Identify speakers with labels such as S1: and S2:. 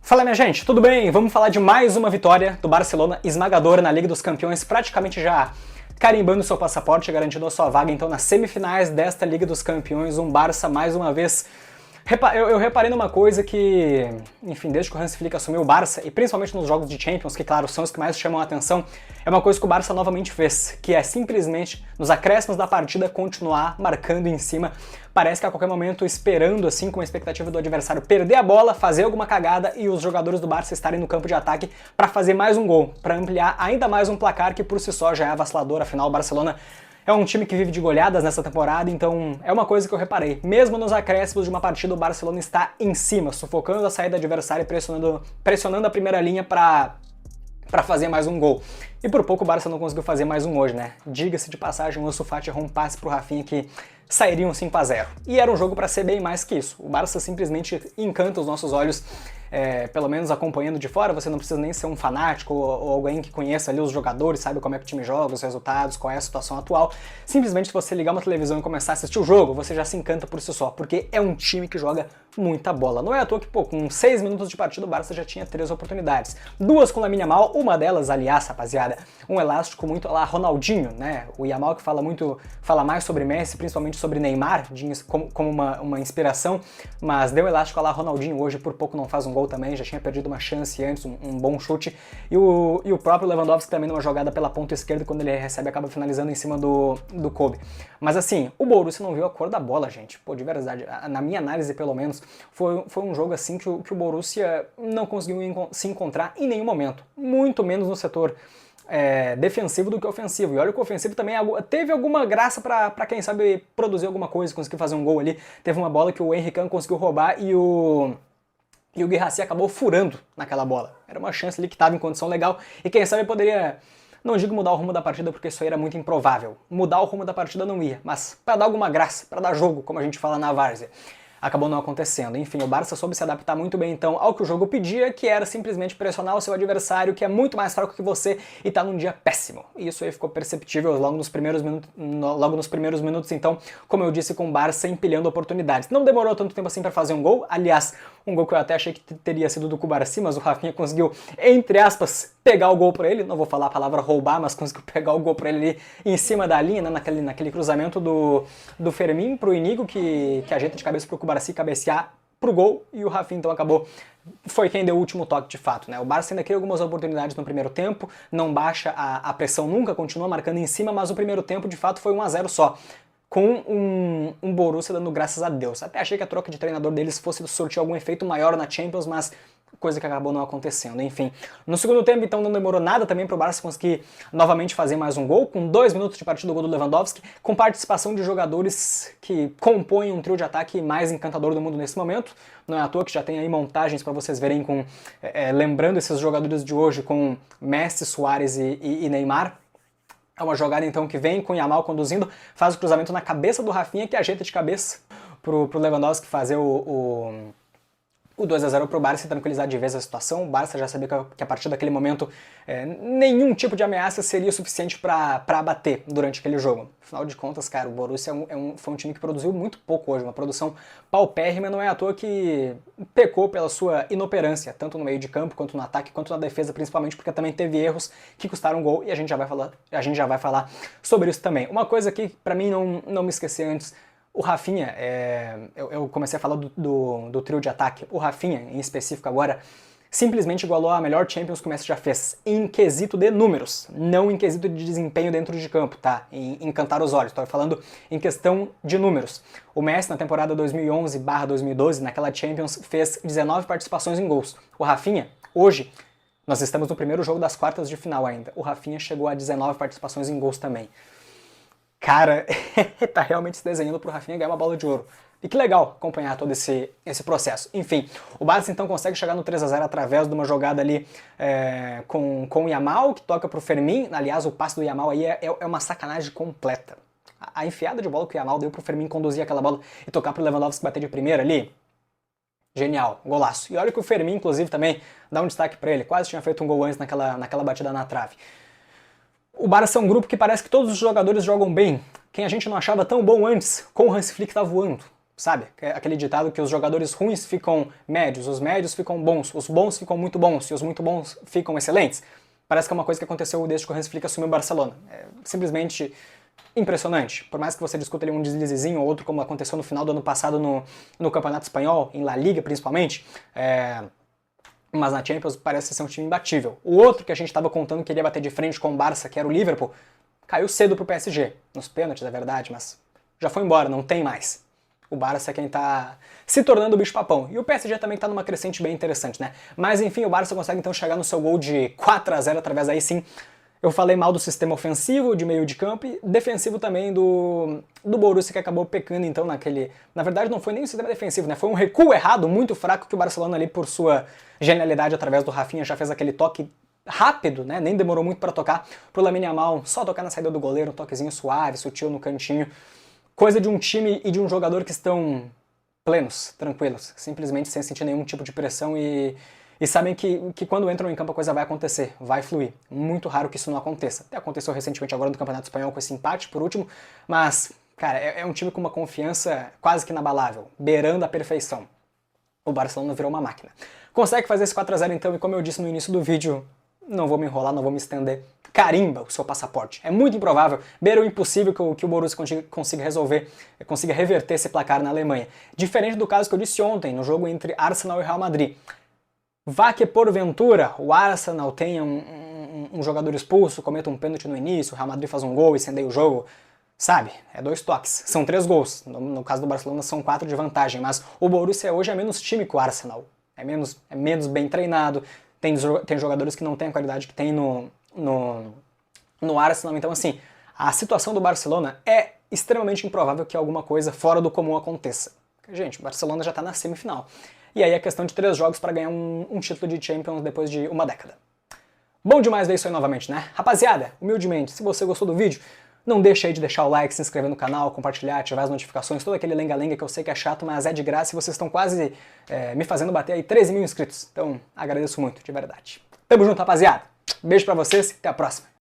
S1: Fala minha gente, tudo bem? Vamos falar de mais uma vitória do Barcelona esmagadora na Liga dos Campeões, praticamente já carimbando seu passaporte, garantindo a sua vaga então nas semifinais desta Liga dos Campeões, um Barça mais uma vez. Eu reparei numa coisa que, enfim, desde que o Hans Flick assumiu o Barça, e principalmente nos jogos de Champions, que claro, são os que mais chamam a atenção, é uma coisa que o Barça novamente fez, que é simplesmente, nos acréscimos da partida, continuar marcando em cima. Parece que a qualquer momento esperando, assim, com a expectativa do adversário perder a bola, fazer alguma cagada e os jogadores do Barça estarem no campo de ataque para fazer mais um gol, para ampliar ainda mais um placar que por si só já é avassalador. Afinal, o Barcelona é um time que vive de goleadas nessa temporada, então é uma coisa que eu reparei. Mesmo nos acréscimos de uma partida, o Barcelona está em cima, sufocando a saída adversária e pressionando a primeira linha para fazer mais um gol. E por pouco o Barça não conseguiu fazer mais um hoje, né? Diga-se de passagem, o Ansu Fati errou um passe pro Rafinha que sairia um 5-0. E era um jogo para ser bem mais que isso. O Barça simplesmente encanta os nossos olhos, pelo menos acompanhando de fora. Você não precisa nem ser um fanático ou alguém que conheça ali os jogadores, sabe como é que o time joga, os resultados, qual é a situação atual. Simplesmente se você ligar uma televisão e começar a assistir o jogo, você já se encanta por si só, porque é um time que joga muita bola. Não é à toa que, pô, com 6 minutos de partida o Barça já tinha 3 oportunidades. 2 com o Lamine Yamal, uma delas, aliás, rapaziada, um elástico muito lá Ronaldinho, né? O Yamal que fala mais sobre Messi, principalmente sobre Neymar, como uma inspiração, mas deu elástico lá Ronaldinho hoje, por pouco não faz um gol também, já tinha perdido uma chance antes, um bom chute, e o próprio Lewandowski também numa jogada pela ponta esquerda, quando ele recebe acaba finalizando em cima do Kobe. Mas assim, o Borussia não viu a cor da bola, gente, pô, de verdade, na minha análise pelo menos, foi um jogo assim que o Borussia não conseguiu se encontrar em nenhum momento, muito menos no setor defensivo do que ofensivo. E olha que o ofensivo também teve alguma graça pra quem sabe produzir alguma coisa, conseguir fazer um gol ali. Teve uma bola que o Henry Can conseguiu roubar e o Guirassy acabou furando naquela bola. Era uma chance ali que estava em condição legal e quem sabe poderia, não digo mudar o rumo da partida porque isso aí era muito improvável. Mudar o rumo da partida não ia, mas para dar alguma graça, para dar jogo, como a gente fala na várzea. Acabou não acontecendo. Enfim, o Barça soube se adaptar muito bem então ao que o jogo pedia, que era simplesmente pressionar o seu adversário, que é muito mais fraco que você e tá num dia péssimo. E isso aí ficou perceptível logo nos primeiros minutos, então, como eu disse, com o Barça empilhando oportunidades. Não demorou tanto tempo assim para fazer um gol, aliás, um gol que eu até achei que teria sido do Cubarci, mas o Rafinha conseguiu, entre aspas, pegar o gol pra ele, não vou falar a palavra roubar, mas conseguiu pegar o gol pra ele ali em cima da linha, né, naquele cruzamento do Fermin pro Inigo, que ajeita de cabeça pro Cubarci cabecear pro gol, e o Rafinha então foi quem deu o último toque de fato, né? O Barça ainda cria algumas oportunidades no primeiro tempo, não baixa a pressão nunca, continua marcando em cima, mas o primeiro tempo de fato foi 1-0 só, com um Borussia dando graças a Deus. Até achei que a troca de treinador deles fosse surtir algum efeito maior na Champions, mas coisa que acabou não acontecendo, enfim. No segundo tempo, então, não demorou nada também para o Barça conseguir novamente fazer mais um gol, com 2 minutos de partida do gol do Lewandowski, com participação de jogadores que compõem um trio de ataque mais encantador do mundo nesse momento. Não é à toa que já tem aí montagens para vocês verem lembrando esses jogadores de hoje com Messi, Suárez e Neymar. É uma jogada então que vem com o Yamal conduzindo, faz o cruzamento na cabeça do Rafinha, que ajeita de cabeça pro Lewandowski fazer o 2-0 pro Barça e tranquilizar de vez a situação. O Barça já sabia que a partir daquele momento nenhum tipo de ameaça seria suficiente para abater durante aquele jogo. Afinal de contas, cara, o Borussia foi um time que produziu muito pouco hoje, uma produção paupérrima, não é à toa que pecou pela sua inoperância, tanto no meio de campo, quanto no ataque, quanto na defesa, principalmente porque também teve erros que custaram gol e a gente já vai falar sobre isso também. Uma coisa que, para mim, não me esquecer antes, o Rafinha, eu comecei a falar do trio de ataque, o Rafinha, em específico agora, simplesmente igualou a melhor Champions que o Messi já fez, em quesito de números, não em quesito de desempenho dentro de campo, tá? Em encantar os olhos, estou falando em questão de números. O Messi, na temporada 2011/2012, naquela Champions, fez 19 participações em gols. O Rafinha, hoje, nós estamos no primeiro jogo das quartas de final ainda, o Rafinha chegou a 19 participações em gols também. Cara, tá realmente se desenhando pro Rafinha ganhar uma bola de ouro. E que legal acompanhar todo esse processo. Enfim, o Barça então consegue chegar no 3-0 através de uma jogada ali com o Yamal, que toca pro Fermin. Aliás, o passe do Yamal aí é uma sacanagem completa. A enfiada de bola que o Yamal deu pro Fermin conduzir aquela bola e tocar pro Lewandowski bater de primeira ali, genial, golaço. E olha que o Fermin, inclusive, também dá um destaque pra ele. Quase tinha feito um gol antes naquela batida na trave. O Barça é um grupo que parece que todos os jogadores jogam bem. Quem a gente não achava tão bom antes, com o Hans Flick tá voando. sabe? Aquele ditado que os jogadores ruins ficam médios, os médios ficam bons, os bons ficam muito bons e os muito bons ficam excelentes. Parece que é uma coisa que aconteceu desde que o Hans Flick assumiu o Barcelona. É simplesmente impressionante. Por mais que você discuta ali um deslizezinho ou outro, como aconteceu no final do ano passado no Campeonato Espanhol, em La Liga principalmente, mas na Champions parece ser um time imbatível. O outro que a gente estava contando que iria bater de frente com o Barça, que era o Liverpool, caiu cedo pro PSG. Nos pênaltis, é verdade, mas já foi embora, não tem mais. O Barça é quem tá se tornando o bicho-papão. E o PSG também tá numa crescente bem interessante, né? Mas enfim, o Barça consegue então chegar no seu gol de 4-0 através aí sim. Eu falei mal do sistema ofensivo, de meio de campo, e defensivo também do Borussia, que acabou pecando então naquele... Na verdade não foi nem o sistema defensivo, né? Foi um recuo errado, muito fraco, que o Barcelona ali, por sua genialidade através do Rafinha, já fez aquele toque rápido, né? Nem demorou muito para tocar pro Lamine Yamal, só tocar na saída do goleiro, um toquezinho suave, sutil no cantinho. Coisa de um time e de um jogador que estão plenos, tranquilos, simplesmente sem sentir nenhum tipo de pressão e sabem que quando entram em campo a coisa vai acontecer, vai fluir. Muito raro que isso não aconteça. Até aconteceu recentemente agora no Campeonato Espanhol com esse empate por último, mas, cara, é um time com uma confiança quase que inabalável, beirando a perfeição. O Barcelona virou uma máquina. Consegue fazer esse 4-0 então, e como eu disse no início do vídeo, não vou me enrolar, não vou me estender, carimba o seu passaporte. É muito improvável, beira o impossível que o Borussia consiga resolver, consiga reverter esse placar na Alemanha. Diferente do caso que eu disse ontem, no jogo entre Arsenal e Real Madrid. Vá que porventura o Arsenal tenha um jogador expulso, cometa um pênalti no início, o Real Madrid faz um gol e incendeia o jogo, sabe? É 2 toques, são 3 gols. No caso do Barcelona são 4 de vantagem, mas o Borussia hoje é menos time que o Arsenal. É menos bem treinado, tem jogadores que não têm a qualidade que tem no Arsenal. Então assim, a situação do Barcelona é extremamente improvável que alguma coisa fora do comum aconteça. Gente, o Barcelona já está na semifinal. E aí é questão de 3 jogos para ganhar um título de Champions depois de uma década. Bom demais ver isso aí novamente, né? Rapaziada, humildemente, se você gostou do vídeo, não deixa aí de deixar o like, se inscrever no canal, compartilhar, ativar as notificações, todo aquele lenga-lenga que eu sei que é chato, mas é de graça e vocês estão quase me fazendo bater aí 13 mil inscritos. Então, agradeço muito, de verdade. Tamo junto, rapaziada. Beijo pra vocês e até a próxima.